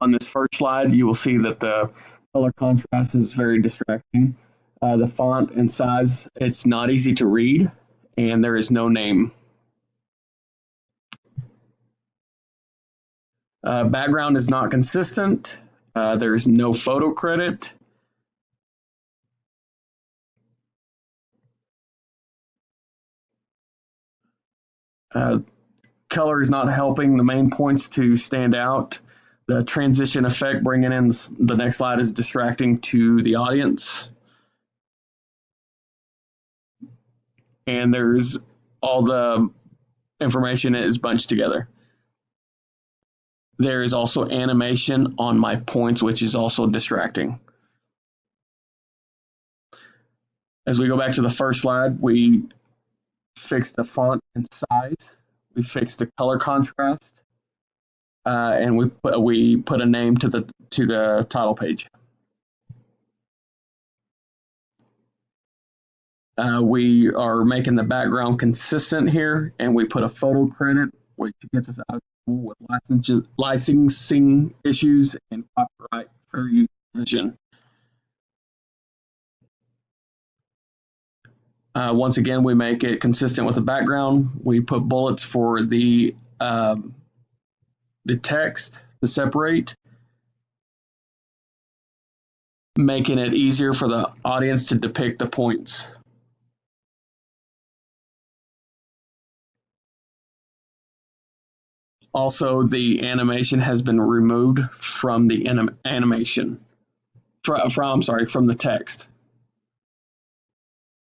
on this first slide, you will see that the color contrast is very distracting. The font and size, it's not easy to read, and there is no name. Background is not consistent. There is no photo credit. Color is not helping the main points to stand out. The transition effect bringing in the next slide is distracting to the audience. And there's all the information is bunched together. There is also animation on my points, which is also distracting. As we go back to the first slide, we fixed the font and size. We fixed the color contrast, and we put a name to the title page. We are making the background consistent here, and we put a photo credit, which gets us out of trouble with licensing issues and copyright fair use provision. Once again, we make it consistent with the background. We put bullets for the text to separate, making it easier for the audience to depict the points. Also, the animation has been removed from the animation, from the text.